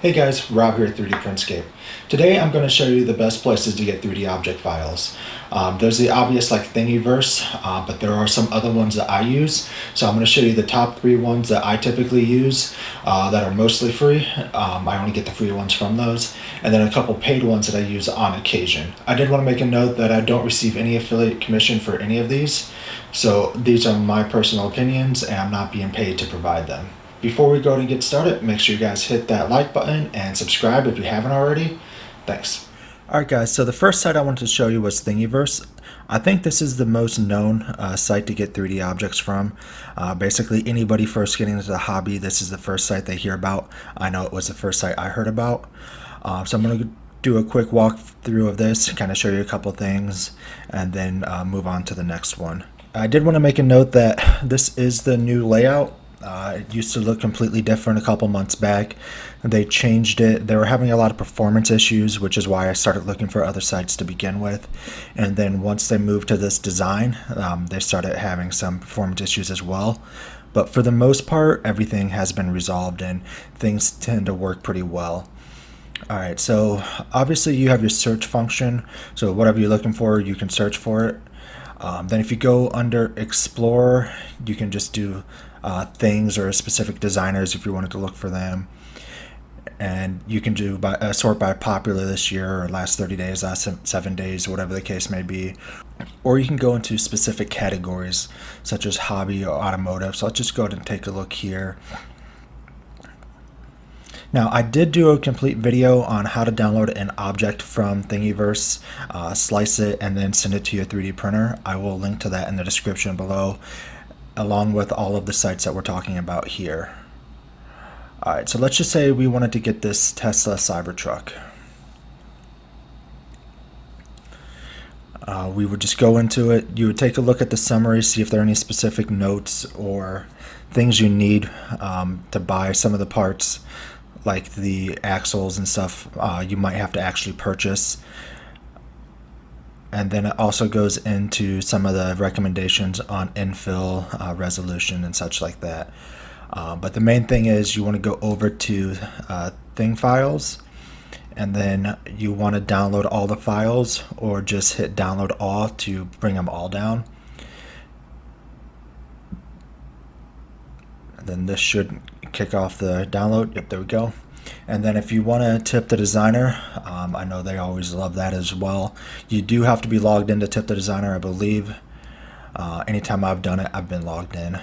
Hey guys, Rob here at 3D Penshape. Today I'm going to show you the best places to get 3D object files. There's the obvious like Thingiverse, but there are some other ones that I use. So I'm going to show you the top 3 ones that I typically use that are mostly free. I only get the free ones from those. And then a couple paid ones that I use on occasion. I did want to make a note that I don't receive any affiliate commission for any of these. So these are my personal opinions and I'm not being paid to provide them. Before we go and get started, make sure you guys hit that like button and subscribe if you haven't already. Thanks. Alright guys, so the first site I wanted to show you was Thingiverse. I think this is the most known site to get 3D objects from. Basically anybody first getting into the hobby, this is the first site they hear about. I know it was the first site I heard about. So I'm going to do a quick walkthrough of this, kind of show you a couple things, and then move on to the next one. I did want to make a note that this is the new layout. It used to look completely different a couple months back. They changed it. They were having a lot of performance issues, which is why I started looking for other sites to begin with. And then once they moved to this design, they started having some performance issues as well. But for the most part, everything has been resolved and things tend to work pretty well. Alright, so obviously you have your search function. So whatever you're looking for, you can search for it. Then if you go under Explorer, you can just do things or specific designers if you wanted to look for them. And you can do sort by popular this year or last 30 days, last 7 days, whatever the case may be. Or you can go into specific categories such as hobby or automotive. So I'll just go ahead and take a look here. Now, I did do a complete video on how to download an object from Thingiverse, slice it, and then send it to your 3D printer. I will link to that in the description below, along with all of the sites that we're talking about here. Alright, so let's just say we wanted to get this Tesla Cybertruck. We would just go into it. You would take a look at the summary, see if there are any specific notes or things you need to buy. Some of the parts, like the axles and stuff, you might have to actually purchase. And then it also goes into some of the recommendations on infill, resolution, and such like that. But the main thing is you want to go over to Thing Files, and then you want to download all the files, or just hit download all to bring them all down. And then this should kick off the download. Yep, there we go. And then if you want to tip the designer, I know they always love that as well. You do have to be logged in to tip the designer, I believe. Anytime I've done it, I've been logged in.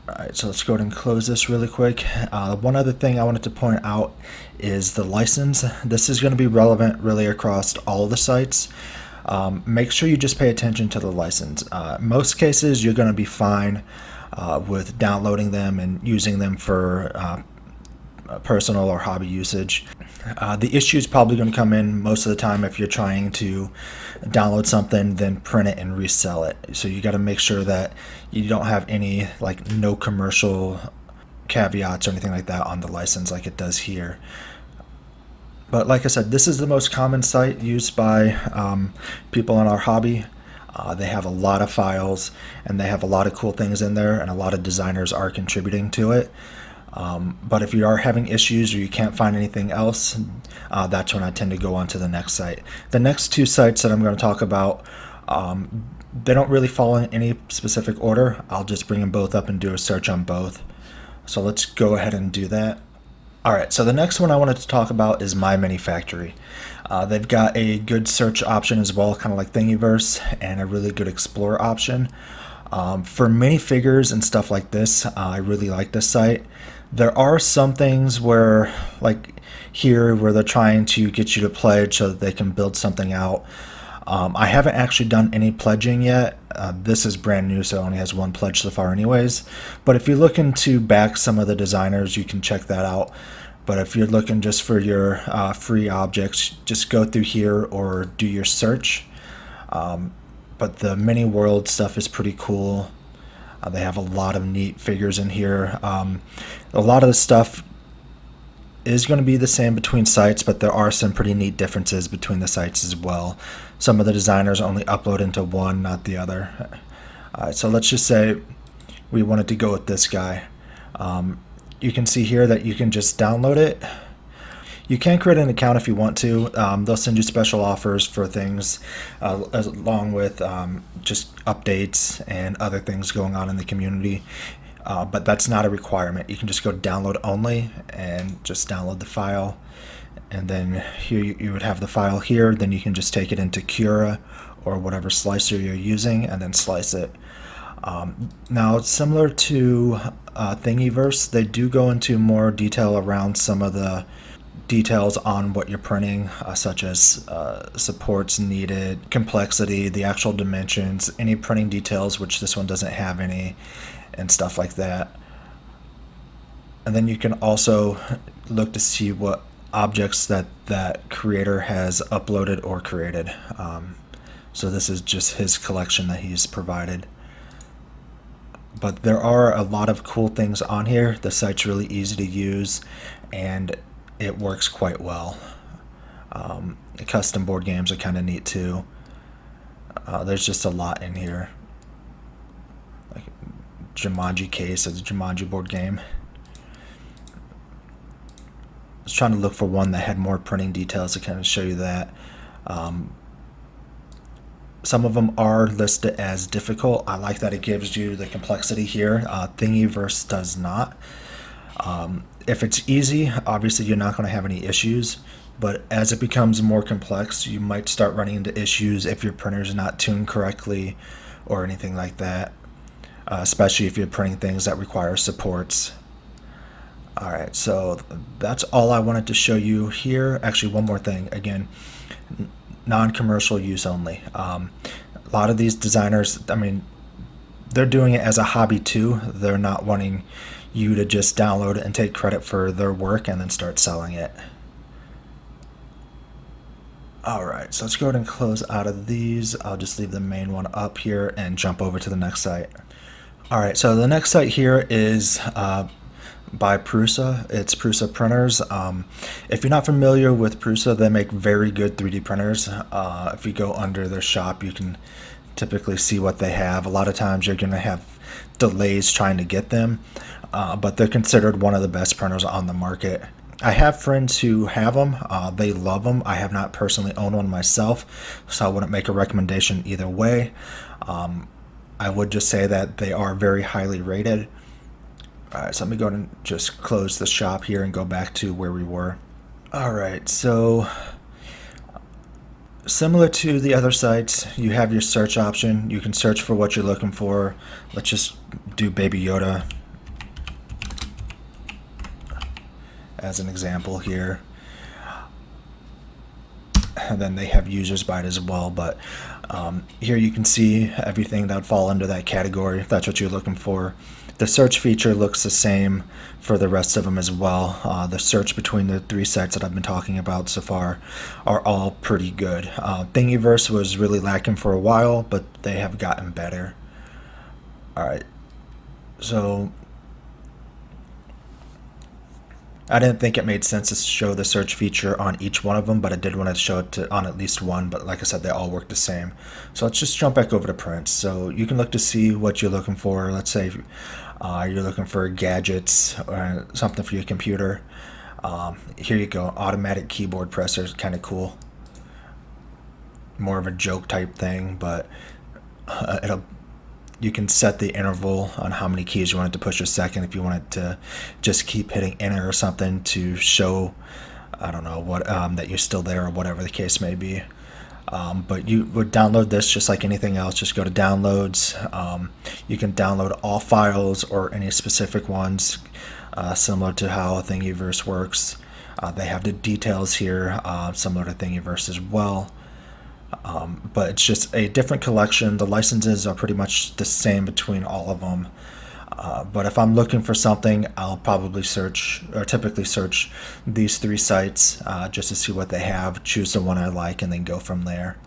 Alright, so let's go ahead and close this really quick. One other thing I wanted to point out is the license. This is going to be relevant really across all of the sites. Make sure you just pay attention to the license. Most cases you're going to be fine with downloading them and using them for personal or hobby usage. The issue is probably going to come in most of the time if you're trying to download something, then print it and resell it. So you got to make sure that you don't have any like no commercial caveats or anything like that on the license like it does here. But like I said, this is the most common site used by people in our hobby. They have a lot of files and they have a lot of cool things in there, and a lot of designers are contributing to it. But if you are having issues or you can't find anything else, that's when I tend to go on to the next site. The next 2 sites that I'm going to talk about, they don't really fall in any specific order. I'll just bring them both up and do a search on both. So let's go ahead and do that. Alright, so the next one I wanted to talk about is MyMiniFactory. They've got a good search option as well, kind of like Thingiverse, and a really good explore option. For minifigures and stuff like this, I really like this site. There are some things where, like here, where they're trying to get you to pledge so that they can build something out. I haven't actually done any pledging yet. This is brand new, so it only has 1 pledge so far anyways. But if you're looking to back some of the designers, you can check that out. But if you're looking just for your free objects, just go through here or do your search. But the mini world stuff is pretty cool. They have a lot of neat figures in here. A lot of the stuff is going to be the same between sites, but there are some pretty neat differences between the sites as well. Some of the designers only upload into one, not the other. So let's just say we wanted to go with this guy. you can see here that you can just download it. You can create an account if you want to. They'll send you special offers for things along with just updates and other things going on in the community. But that's not a requirement. You can just go download only and just download the file. And then here you would have the file here. Then you can just take it into Cura or whatever slicer you're using and then slice it. Now, similar to Thingiverse, they do go into more detail around some of the details on what you're printing, such as supports needed, complexity, the actual dimensions, any printing details, which this one doesn't have any, and stuff like that. And then you can also look to see what objects that creator has uploaded or created. So this is just his collection that he's provided. But there are a lot of cool things on here. The site's really easy to use, and it works quite well. Custom board games are kind of neat too. There's just a lot in here. Like Jumanji case, it's a Jumanji board game. I was trying to look for one that had more printing details to kind of show you that. Some of them are listed as difficult. I like that it gives you the complexity here. Thingiverse does not. If it's easy, obviously you're not going to have any issues, but as it becomes more complex, you might start running into issues if your printer is not tuned correctly or anything like that, especially if you're printing things that require supports. Alright, so that's all I wanted to show you here. Actually, one more thing. Again, non-commercial use only. A lot of these designers, I mean, they're doing it as a hobby too. They're not wanting you to just download it and take credit for their work and then start selling it. Alright, so let's go ahead and close out of these. I'll just leave the main one up here and jump over to the next site. Alright, so the next site here is by Prusa. It's Prusa printers. If you're not familiar with Prusa, they make very good 3D printers. If you go under their shop, you can typically see what they have. A lot of times you're going to have delays trying to get them, but they're considered one of the best printers on the market. I have friends who have them. They love them. I have not personally owned one myself, so I wouldn't make a recommendation either way. I would just say that they are very highly rated. Alright, so let me go ahead and just close the shop here and go back to where we were. Alright, so similar to the other sites, you have your search option. You can search for what you're looking for. Let's just do Baby Yoda as an example here. And then they have users by it as well, but here you can see everything that would fall under that category if that's what you're looking for. The search feature looks the same for the rest of them as well. The search between the three sites that I've been talking about so far are all pretty good. Thingiverse was really lacking for a while, but they have gotten better. Alright, so I didn't think it made sense to show the search feature on each one of them, but I did want to show it on at least one, but like I said, they all work the same. So let's just jump back over to prints. So you can look to see what you're looking for. Let's say you're looking for gadgets or something for your computer. Here you go, automatic keyboard presser, kind of cool. More of a joke type thing, but you can set the interval on how many keys you want it to push a second. If you want it to just keep hitting enter or something to show, I don't know, what that you're still there or whatever the case may be. But you would download this just like anything else. Just go to downloads. You can download all files or any specific ones, similar to how Thingiverse works. They have the details here, similar to Thingiverse as well. But it's just a different collection. The licenses are pretty much the same between all of them. But if I'm looking for something, I'll probably search, or typically search, these three sites just to see what they have, choose the one I like, and then go from there.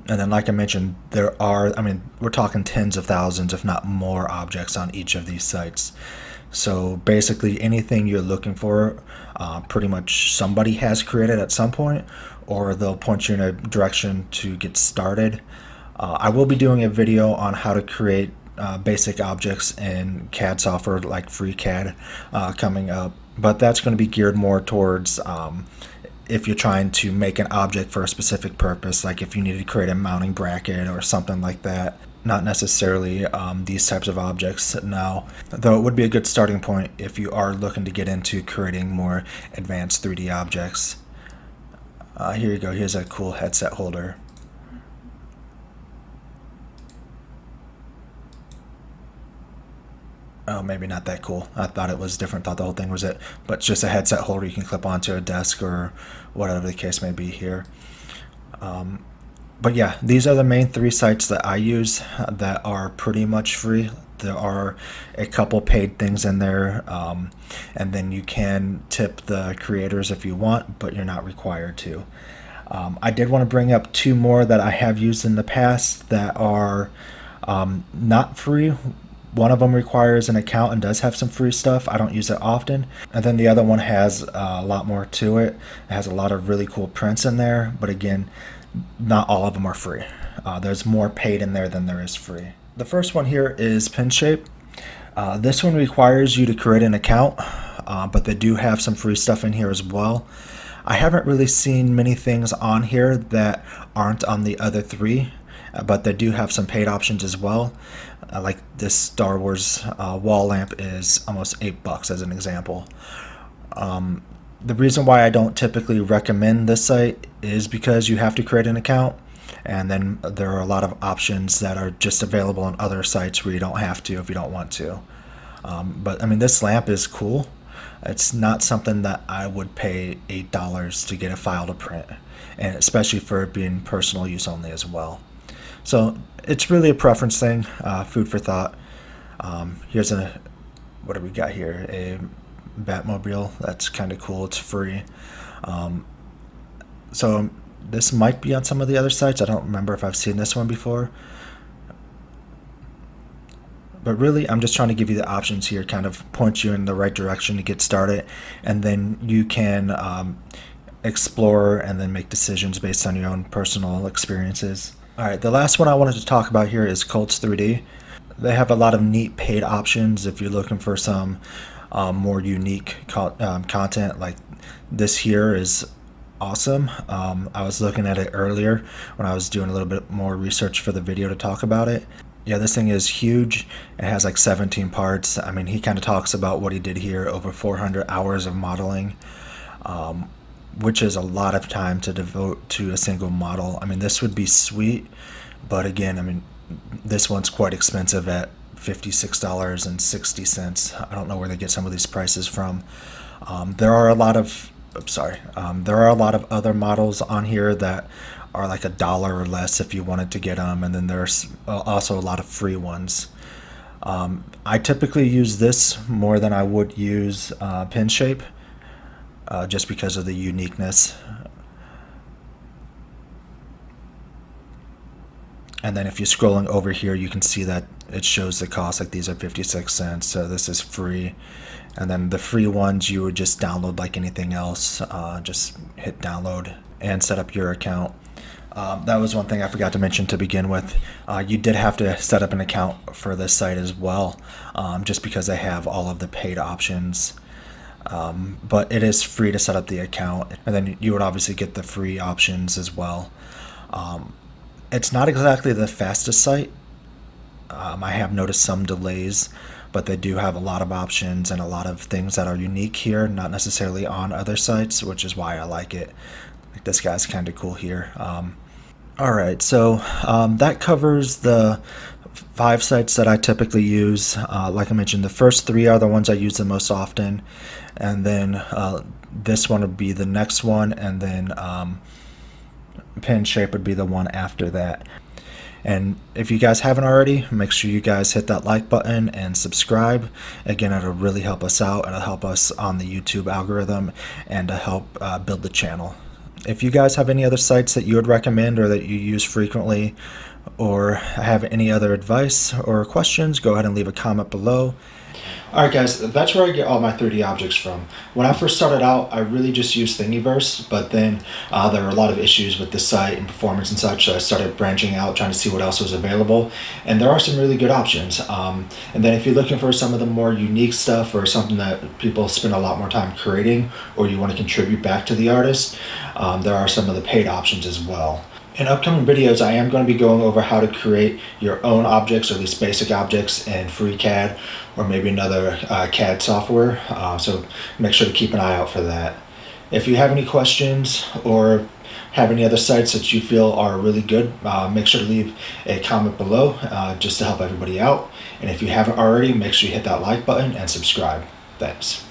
And then, like I mentioned, there are, I mean, we're talking tens of thousands, if not more, objects on each of these sites. So basically anything you're looking for, pretty much somebody has created at some point, or they'll point you in a direction to get started. I will be doing a video on how to create basic objects in CAD software like FreeCAD coming up, but that's going to be geared more towards if you're trying to make an object for a specific purpose, like if you need to create a mounting bracket or something like that. Not necessarily these types of objects now, though it would be a good starting point if you are looking to get into creating more advanced 3D objects. Here you go, here's a cool headset holder. Oh, maybe not that cool. I thought it was different, thought the whole thing was it. But it's just a headset holder you can clip onto a desk or whatever the case may be here. But yeah, these are the main 3 sites that I use that are pretty much free. There are a couple paid things in there, and then you can tip the creators if you want, but you're not required to. I did want to bring up 2 more that I have used in the past that are not free. One of them requires an account and does have some free stuff. I don't use it often. And then the other one has a lot more to it. It has a lot of really cool prints in there, but again, not all of them are free. There's more paid in there than there is free. The first one here is Penshape. This one requires you to create an account, but they do have some free stuff in here as well. I haven't really seen many things on here that aren't on the other 3, but they do have some paid options as well. Like this Star Wars wall lamp is almost $8 as an example. The reason why I don't typically recommend this site is because you have to create an account, and then there are a lot of options that are just available on other sites where you don't have to if you don't want to. But I mean, this lamp is cool. It's not something that I would pay $8 to get a file to print, and especially for it being personal use only as well. So it's really a preference thing, food for thought. Here's what do we got here? A Batmobile. That's kind of cool. It's free. So this might be on some of the other sites. I don't remember if I've seen this one before. But really, I'm just trying to give you the options here, kind of point you in the right direction to get started, and then you can explore and then make decisions based on your own personal experiences. Alright, the last one I wanted to talk about here is Colts 3D. They have a lot of neat paid options if you're looking for some more unique content. Like this here is awesome. I was looking at it earlier when I was doing a little bit more research for the video to talk about it. Yeah, this thing is huge. It has like 17 parts. I mean, he kind of talks about what he did here, over 400 hours of modeling, which is a lot of time to devote to a single model. I mean, this would be sweet, but again, I mean, this one's quite expensive at $56.60. I don't know where they get some of these prices from. There are a lot of other models on here that are like $1 or less if you wanted to get them, and then there's also a lot of free ones. I typically use this more than I would use Penshape, just because of the uniqueness. And then if you're scrolling over here, you can see that it shows the cost, like these are 56 cents, so this is free. And then the free ones you would just download like anything else, just hit download and set up your account. That was one thing I forgot to mention to begin with. You did have to set up an account for this site as well, just because they have all of the paid options. But it is free to set up the account, and then you would obviously get the free options as well. It's not exactly the fastest site. I have noticed some delays, but they do have a lot of options and a lot of things that are unique here, not necessarily on other sites, which is why I like it. Like this guy's kind of cool here. Alright, so that covers the 5 sites that I typically use. Like I mentioned, the first 3 are the ones I use the most often, and then this one would be the next one, and then Penshape would be the one after that. And if you guys haven't already, make sure you guys hit that like button and subscribe. Again, it'll really help us out. It'll help us on the YouTube algorithm and to help build the channel. If you guys have any other sites that you would recommend or that you use frequently, or have any other advice or questions, go ahead and leave a comment below. Alright guys, that's where I get all my 3D objects from. When I first started out, I really just used Thingiverse, but then there were a lot of issues with the site and performance and such, so I started branching out, trying to see what else was available, and there are some really good options. And then if you're looking for some of the more unique stuff or something that people spend a lot more time creating, or you want to contribute back to the artist, there are some of the paid options as well. In upcoming videos, I am going to be going over how to create your own objects, or at least basic objects, in FreeCAD or maybe another CAD software. So make sure to keep an eye out for that. If you have any questions or have any other sites that you feel are really good, make sure to leave a comment below just to help everybody out. And if you haven't already, make sure you hit that like button and subscribe. Thanks.